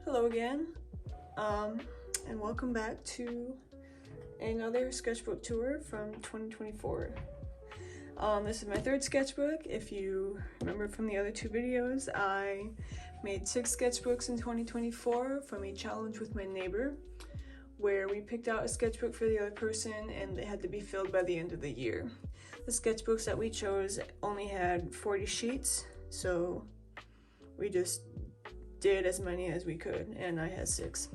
Hello again, and welcome back to another sketchbook tour from 2024. This is my third sketchbook. If you remember from the other two videos, I made 6 sketchbooks in 2024 from a challenge with my neighbor, where we picked out a sketchbook for the other person and they had to be filled by the end of the year. The sketchbooks that we chose only had 40 sheets, so we just did as many as we could, and I had 6.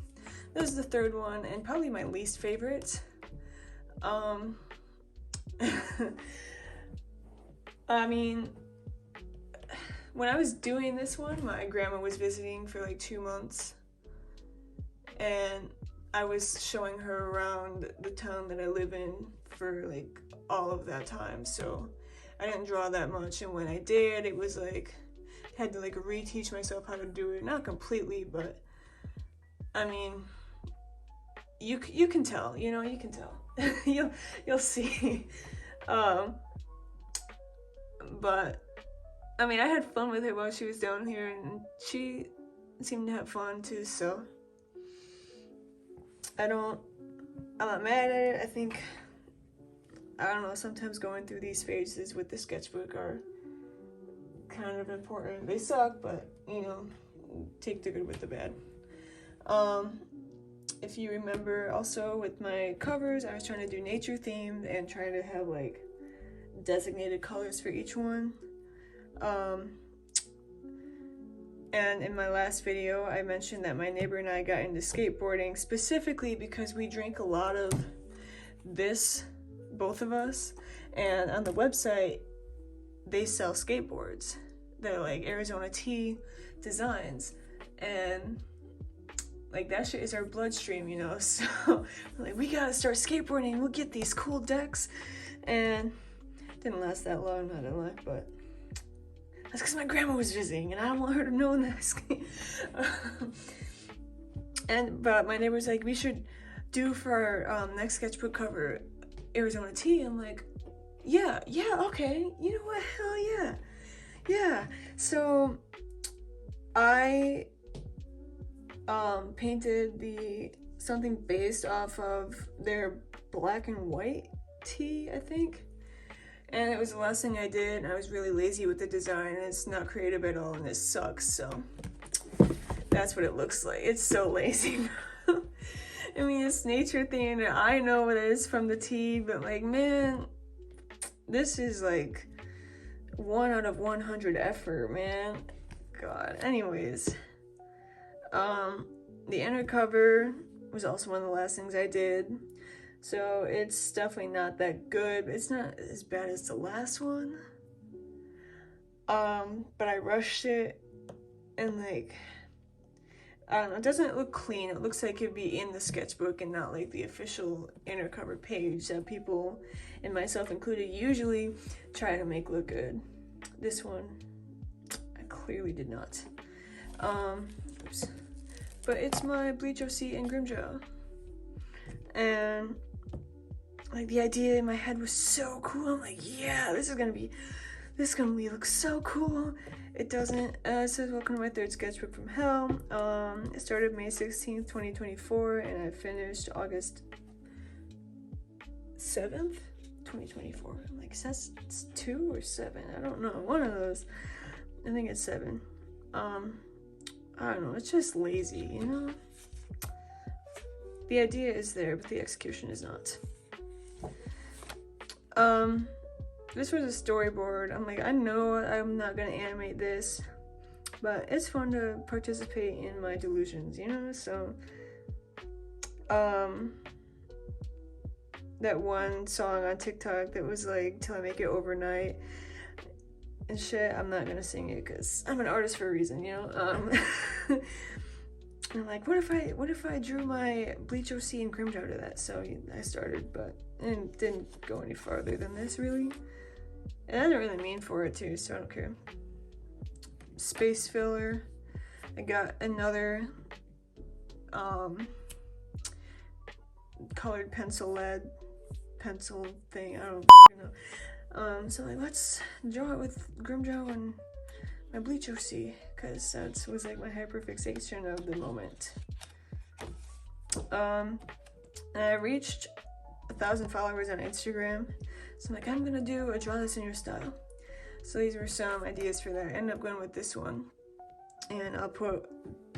This is the third one, and probably my least favorite. I mean, when I was doing this one, my grandma was visiting for like 2 months, and I was showing her around the town that I live in for like all of that time, so I didn't draw that much, and when I did, it was like had to like reteach myself how to do it. Not completely, but I mean, you can tell, you know, you can tell. you'll see. But I mean, I had fun with it while she was down here, and she seemed to have fun too, so I'm not mad at it. I think, I don't know, sometimes going through these phases with the sketchbook are kind of important. They suck, but you know, take the good with the bad. If you remember, also with my covers, I was trying to do nature themed and trying to have like designated colors for each one. And in my last video, I mentioned that my neighbor and I got into skateboarding specifically because we drink a lot of this, both of us, and on the website they sell skateboards. They're like Arizona T designs, and like that shit is our bloodstream, you know. So like, we gotta start skateboarding, we'll get these cool decks. And it didn't last that long, not gonna lie, but that's because my grandma was visiting and I don't want her to know this. But my neighbor's like, we should do for our next sketchbook cover Arizona T. I'm like, yeah, okay, you know what, hell yeah. So I painted something based off of their black and white tee, I think, and it was the last thing I did, and I was really lazy with the design, and it's not creative at all, and it sucks. So that's what it looks like. It's so lazy. I mean, it's nature themed, and I know it is from the tee, but like, man, this is like 1 out of 100 effort, man. God. Anyways, the inner cover was also one of the last things I did, so it's definitely not that good. It's not as bad as the last one, but I rushed it, and like, I don't know, it doesn't look clean. It looks like it'd be in the sketchbook and not like the official inner cover page that people, and myself included, usually try to make look good. This one, I clearly did not. Oops. But it's my Bleach OC and Grimjaw. And like, the idea in my head was so cool. I'm like, yeah, this is gonna look so cool. It doesn't. It says, welcome to my third sketchbook from hell. It started May 16th, 2024, and I finished August 7th, 2024. I'm like, is that 2 or 7? I don't know. One of those. I think it's 7. I don't know. It's just lazy, you know? The idea is there, but the execution is not. This was a storyboard. I'm like, I know I'm not gonna animate this, but it's fun to participate in my delusions, you know? So, that one song on TikTok that was like, till I make it overnight and shit, I'm not gonna sing it because I'm an artist for a reason, you know? I'm like, what if I drew my Bleach OC and Grimjaw to that? So I started, but it didn't go any farther than this, really. And I didn't really mean for it to, so I don't care. Space filler. I got another colored pencil thing, I don't know. So like, let's draw it with Grimjaw and my Bleach OC. because that was like my hyperfixation of the moment. And I reached 1,000 followers on Instagram, so I'm like, I'm gonna do a draw this in your style. So these were some ideas for that. I ended up going with this one, and I'll put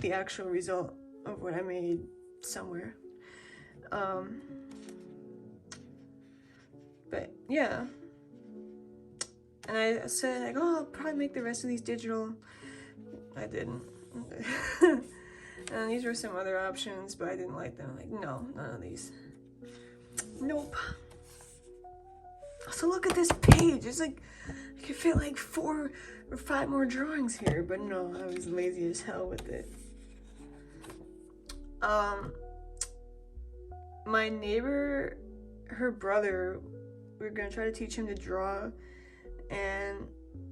the actual result of what I made somewhere. But yeah, and I said like, oh, I'll probably make the rest of these digital. I didn't. And these were some other options, but I didn't like them. Like, no, none of these. Nope. So look at this page. It's like I could fit like 4 or 5 more drawings here, but no, I was lazy as hell with it. My neighbor, her brother, we were gonna try to teach him to draw, and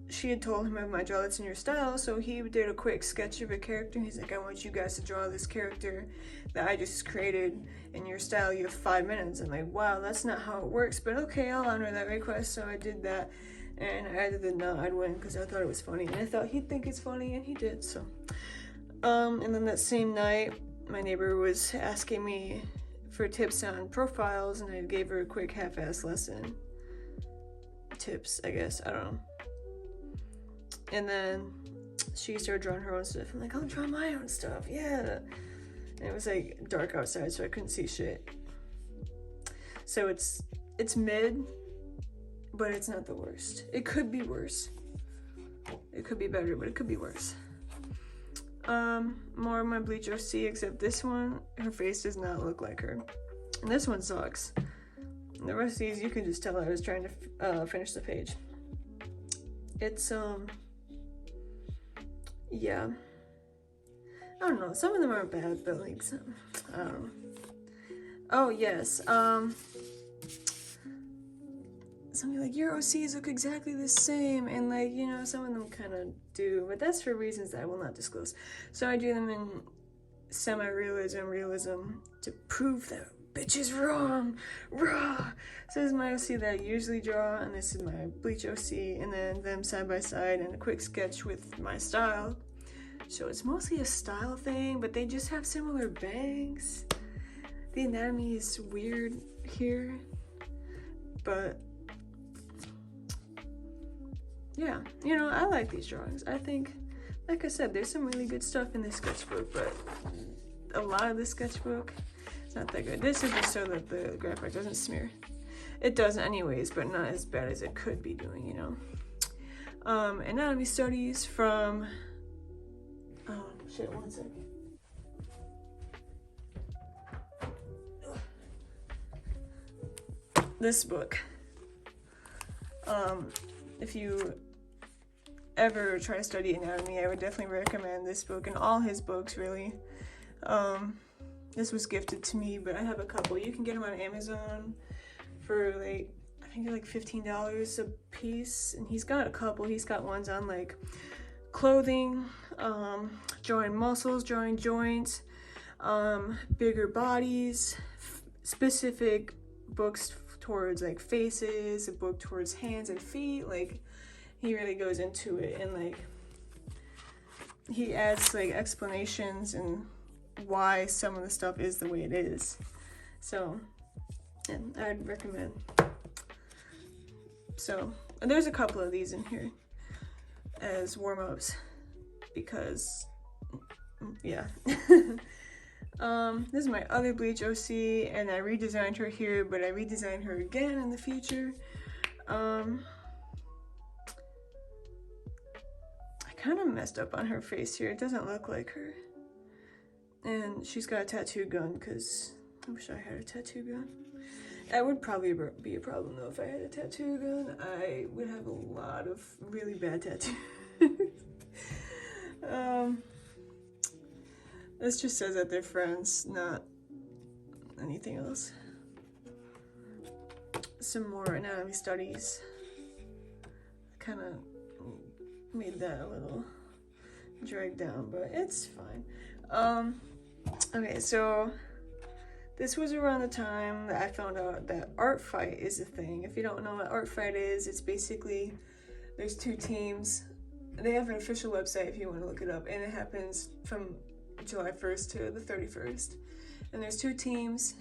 she had told him of my draw that's in your style, so he did a quick sketch of a character. He's like, I want you guys to draw this character that I just created in your style. You have 5 minutes. I'm like, wow, that's not how it works, but okay, I'll honor that request. So I did that, and I added the nod win because I thought it was funny, and I thought he'd think it's funny, and he did. So and then that same night, my neighbor was asking me for tips on profiles, and I gave her a quick half-ass lesson. Tips, I guess, I don't know. And then she started drawing her own stuff. I'm like, I'll draw my own stuff, yeah. And it was like dark outside, so I couldn't see shit. So it's mid, but it's not the worst. It could be worse. It could be better, but it could be worse. More of my Bleach OC, except this one, her face does not look like her. And this one sucks. And the rest of these, you can just tell I was trying to finish the page. It's, yeah. I don't know, some of them aren't bad, but like, some, I don't know. Oh, yes, something like, your OCs look exactly the same, and like, you know, some of them kind of do, but that's for reasons that I will not disclose. So I do them in semi-realism, realism, to prove that bitch is wrong, raw. So this is my OC that I usually draw, and this is my Bleach OC, and then them side by side, and a quick sketch with my style. So it's mostly a style thing, but they just have similar bangs. The anatomy is weird here, but yeah, you know, I like these drawings. I think, like I said, there's some really good stuff in this sketchbook, but a lot of this sketchbook, it's not that good. This is just so that the graphite doesn't smear. It does anyways, but not as bad as it could be doing, you know. Anatomy studies from, oh shit, one second. This book. If you ever try to study anatomy, I would definitely recommend this book and all his books, really. This was gifted to me, but I have a couple. You can get them on Amazon for like, I think they're like $15 a piece, and he's got a couple. He's got ones on like clothing, drawing muscles, drawing joints, bigger bodies, specific books towards like faces, a book towards hands and feet. Like, he really goes into it, and like he adds like explanations and why some of the stuff is the way it is. So, and I'd recommend. So, and there's a couple of these in here as warm-ups because, yeah. This is my other Bleach OC, and I redesigned her here, but I redesigned her again in the future. I kind of messed up on her face here. It doesn't look like her. And she's got a tattoo gun, because I wish I had a tattoo gun. That would probably be a problem, though, if I had a tattoo gun. I would have a lot of really bad tattoos. This just says that they're friends, not anything else. Some more anatomy studies. Kind of made that a little dragged down, but it's fine. Okay, so this was around the time that I found out that art fight is a thing. If you don't know what art fight is, it's basically there's two teams they have an official website if you want to look it up, and it happens from July 1st to the 31st. And there's 2 teams,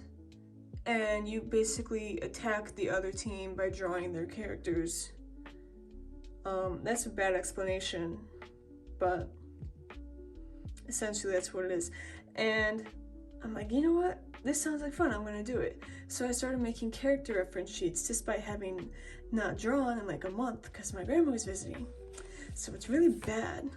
and you basically attack the other team by drawing their characters. That's a bad explanation, but essentially that's what it is. And I'm like, you know what? This sounds like fun. I'm gonna do it. So I started making character reference sheets despite having not drawn in like a month because my grandma was visiting. So it's really bad.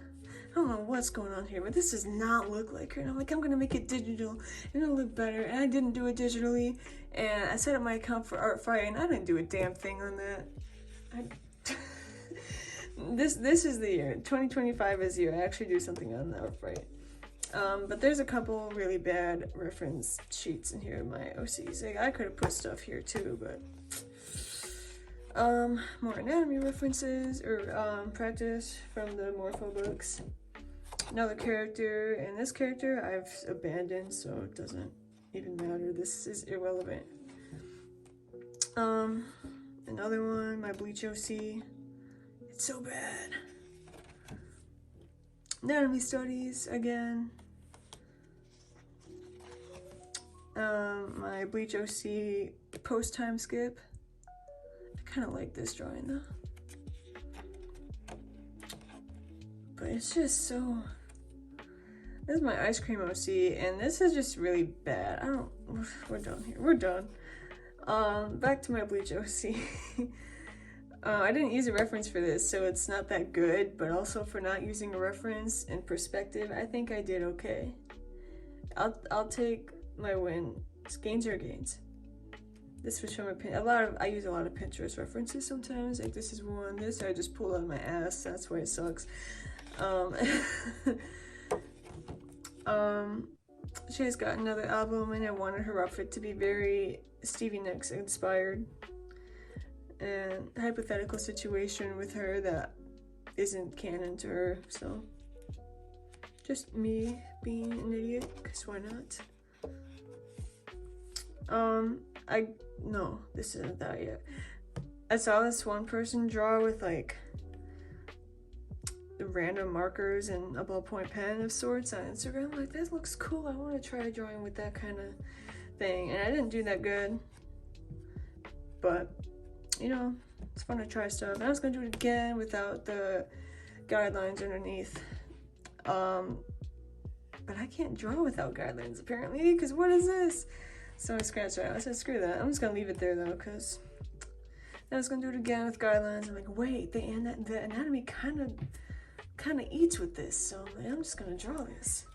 I don't know what's going on here, but this does not look like her. And I'm like, I'm gonna make it digital and it'll look better. And I didn't do it digitally. And I set up my account for Art Friday and I didn't do a damn thing on that. This is the year. 2025 is the year I actually do something on the Art Friday. But there's a couple really bad reference sheets in here in my OCs. Like, I could have put stuff here too, but more anatomy references or practice from the Morpho books. Another character, and this character I've abandoned, so it doesn't even matter. This is irrelevant. Another one, my Bleach OC. It's so bad. Anatomy studies again. My Bleach OC post time skip. I kind of like this drawing though, but it's just so. This is my ice cream OC, and this is just really bad. We're done here. We're done. Back to my Bleach OC. I didn't use a reference for this, so it's not that good, but also for not using a reference in perspective, I think I did okay. I'll take my win. Gains are gains. This was from I use a lot of Pinterest references sometimes. Like this is one. This I just pulled out of my ass. That's why it sucks. She has got another album, and I wanted her outfit to be very Stevie Nicks inspired. And hypothetical situation with her that isn't canon to her, so just me being an idiot, because why not? No, this isn't that yet. I saw this one person draw with like random markers and a ballpoint pen of sorts on Instagram. Like, that looks cool. I want to try drawing with that kind of thing, and I didn't do that good, but you know, it's fun to try stuff. And I was gonna do it again without the guidelines underneath. But I can't draw without guidelines apparently, because what is this? So I scratched it out. I said, screw that. I'm just gonna leave it there though, because I was gonna do it again with guidelines. I'm like, wait, the anatomy kind of eats with this, so I'm like, I'm just gonna draw this.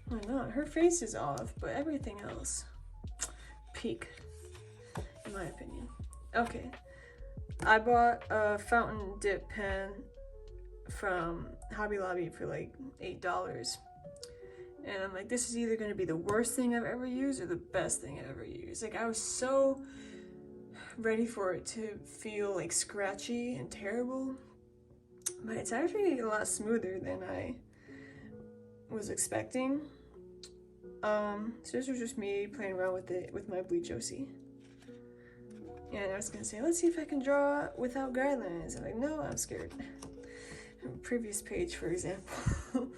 Why not? Her face is off, but everything else, peak, in my opinion. Okay. I bought a fountain dip pen from Hobby Lobby for like $8. And I'm like, this is either going to be the worst thing I've ever used or the best thing I've ever used. Like, I was so ready for it to feel like scratchy and terrible. But it's actually a lot smoother than I was expecting. So this was just me playing around with it with my Bleach OC. And I was gonna say, let's see if I can draw without guidelines. I'm like, no, I'm scared. Previous page, for example.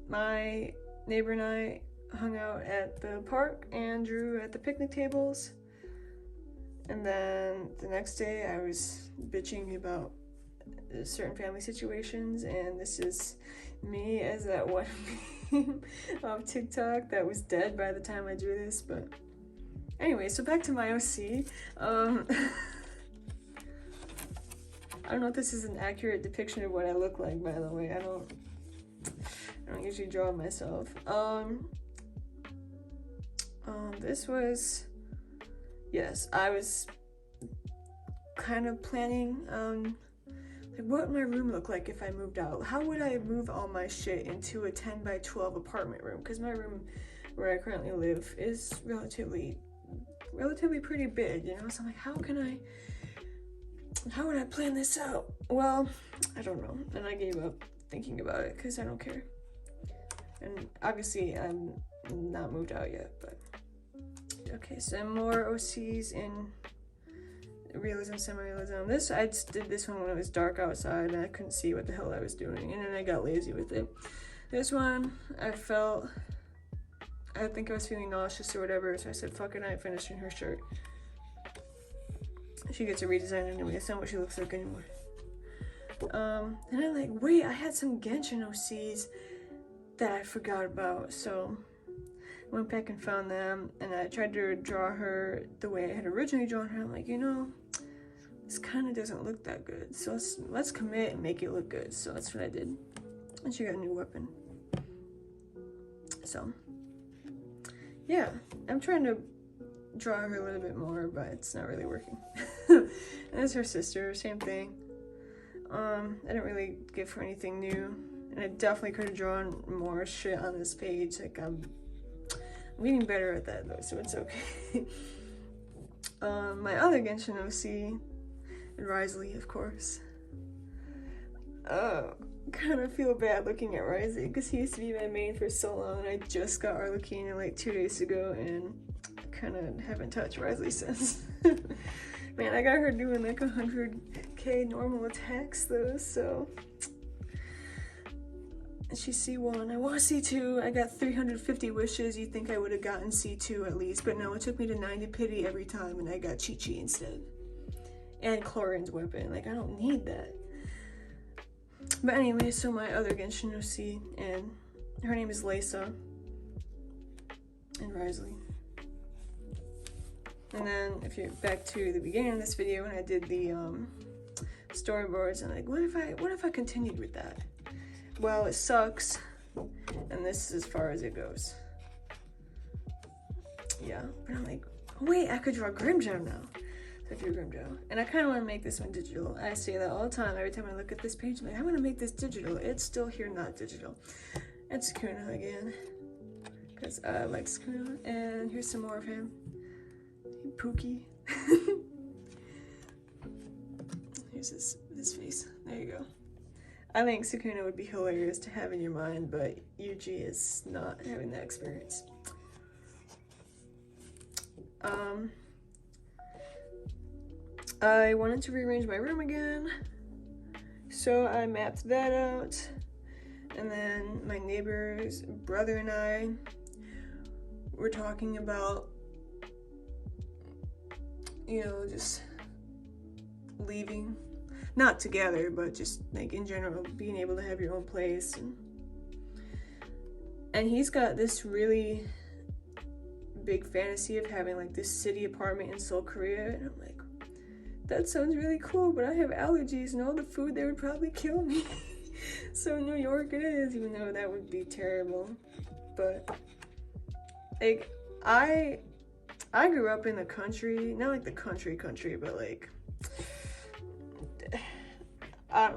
My neighbor and I hung out at the park and drew at the picnic tables. And then the next day I was bitching about certain family situations, and this is me as that one meme of TikTok that was dead by the time I drew this. But anyway, so back to my OC. I don't know if this is an accurate depiction of what I look like, by the way. I don't usually draw myself. This was, yes, I was kind of planning like, what would my room look like if I moved out? How would I move all my shit into a 10 by 12 apartment room? Because my room where I currently live is relatively pretty big, you know? So I'm like, how would I plan this out? Well, I don't know. And I gave up thinking about it because I don't care. And obviously I'm not moved out yet, but okay, so more OCs in realism, semi-realism. This, I just did this one when it was dark outside and I couldn't see what the hell I was doing, and then I got lazy with it. This one, I think I was feeling nauseous or whatever, so I said, fuck it, I ain't finishing her shirt. She gets a redesign anyway, it's not what she looks like anymore. And I'm like, wait, I had some Genshin OCs that I forgot about, so I went back and found them, and I tried to draw her the way I had originally drawn her. I'm like, you know, this kind of doesn't look that good, so let's commit and make it look good. So that's what I did, and she got a new weapon. So yeah, I'm trying to draw her a little bit more, but it's not really working. And that's her sister, same thing. I didn't really give her anything new, and I definitely could have drawn more shit on this page. Like, I'm getting better at that though, so it's okay. My other Genshin OC, Risley, of course. Kind of feel bad looking at Risley because he used to be my main for so long, and I just got Arlecchino like 2 days ago, and I kind of haven't touched Risley since. Man, I got her doing like 100k normal attacks though, so. And she's C1. I want C2. I got 350 wishes. You think I would have gotten C2 at least, but no, it took me to 90 pity every time, and I got Chi-Chi instead. And Chlorine's weapon. Like, I don't need that. But anyway, so my other Genshin OC, and her name is Lisa. And Risley. And then, if you're back to the beginning of this video when I did the storyboards, I'm like, what if I continued with that? Well, it sucks, and this is as far as it goes. Yeah, but I'm like, wait, I could draw Grimjow now. So I drew Grimjow, and I kind of want to make this one digital. I say that all the time. Every time I look at this page, I'm like, I want to make this digital. It's still here, not digital. And Sukuna again, because I like Sukuna. And here's some more of him. Pookie. Here's his face. There you go. I think Sukuna would be hilarious to have in your mind, but Yuji is not having that experience. I wanted to rearrange my room again, so I mapped that out, and then my neighbor's brother and I were talking about, you know, just leaving. Not together, but just like in general, being able to have your own place. And he's got this really big fantasy of having like this city apartment in Seoul, Korea. And I'm like, that sounds really cool, but I have allergies and all the food there would probably kill me. So New York it is, even though that would be terrible. But like, I grew up in the country, not like the country, but like,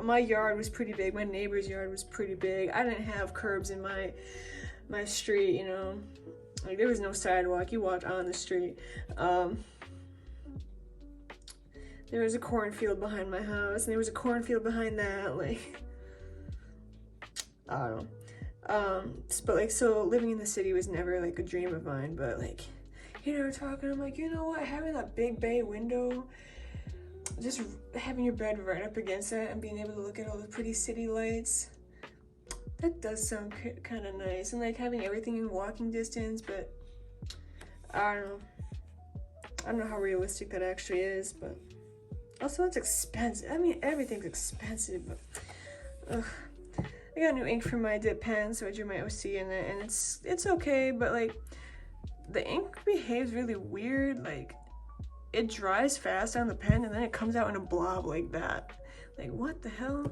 my yard was pretty big. My neighbor's yard was pretty big. I didn't have curbs in my street, you know. Like, there was no sidewalk. You walked on the street. There was a cornfield behind my house, and there was a cornfield behind that. Like, I don't know. But like, so living in the city was never like a dream of mine. But like, you know, talking, I'm like, you know what? Having that big bay window, just having your bed right up against it and being able to look at all the pretty city lights, that does sound kind of nice. And like having everything in walking distance, but I don't know how realistic that actually is. But also, it's expensive. I mean, everything's expensive, but I got new ink for my dip pen, so I drew my OC in it, and it's okay, but like, the ink behaves really weird. Like, it dries fast on the pen, and then it comes out in a blob like that. Like, what the hell?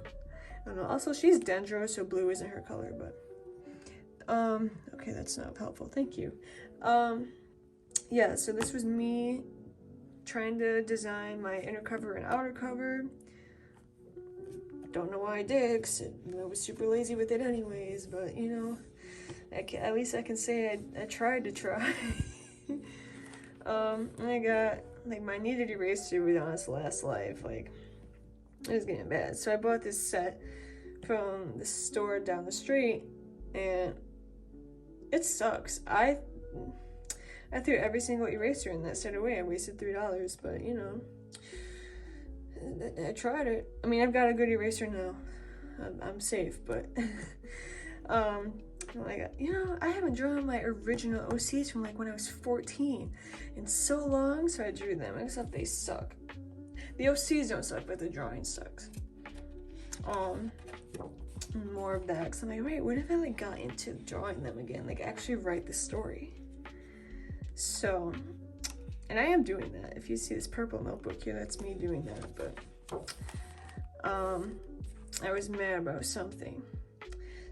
I don't know. Also, she's Dendro, so blue isn't her color, but okay, that's not helpful. Thank you. Yeah, so this was me trying to design my inner cover and outer cover. Don't know why I did, because I was super lazy with it anyways, but you know, at least I can say I tried to try. And I got, like, my kneaded eraser was on its last life. Like, it was getting bad. So I bought this set from the store down the street, and it sucks. I threw every single eraser in that set away. I wasted $3, but you know, I tried it. I mean, I've got a good eraser now. I'm safe, but like, you know, I haven't drawn my original OCs from like when I was 14 in so long, so I drew them, except they suck. The OCs don't suck, but the drawing sucks. More of that, because I'm like, wait, what if I like got into drawing them again, like actually write the story? So, and I am doing that. If you see this purple notebook here, that's me doing that. But I was mad about something,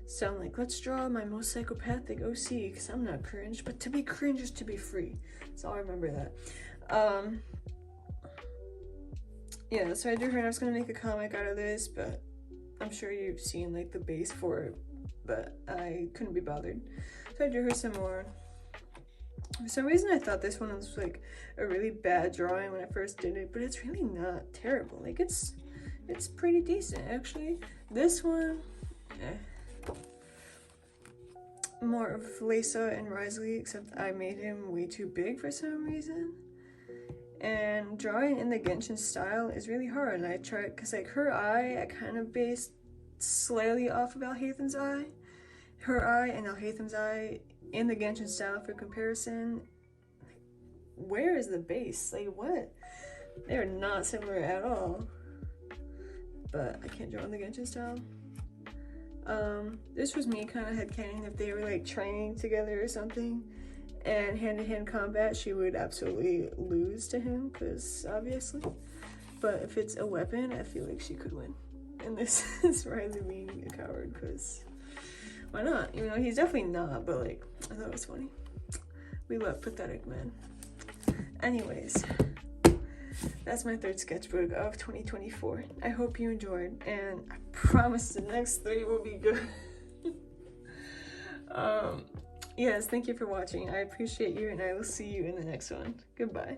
so I'm like, let's draw my most psychopathic OC, because I'm not cringe, but to be cringe is to be free. So I'll remember that. Yeah, so I drew her, and I was gonna make a comic out of this, but I'm sure you've seen like the base for it, but I couldn't be bothered, so I drew her some more. For some reason I thought this one was like a really bad drawing when I first did it, but it's really not terrible. Like it's pretty decent actually. This one, more of Lisa and Risley, except I made him way too big for some reason. And drawing in the Genshin style is really hard, and I tried, because like her eye, I kind of based slightly off of Alhaitham's eye. Her eye and Alhaitham's eye in the Genshin style for comparison. Like, where is the base? Like what? They're not similar at all. But I can't draw in the Genshin style. This was me kind of headcanon if they were like training together or something. And hand-to-hand combat, she would absolutely lose to him, because obviously. But if it's a weapon, I feel like she could win. And this is Riley being a coward, because why not? You know, he's definitely not, but like, I thought it was funny. We love pathetic men. Anyways, that's my third sketchbook of 2024. I hope you enjoyed, and I promise the next 3 will be good. Yes, thank you for watching. I appreciate you, and I will see you in the next one. Goodbye.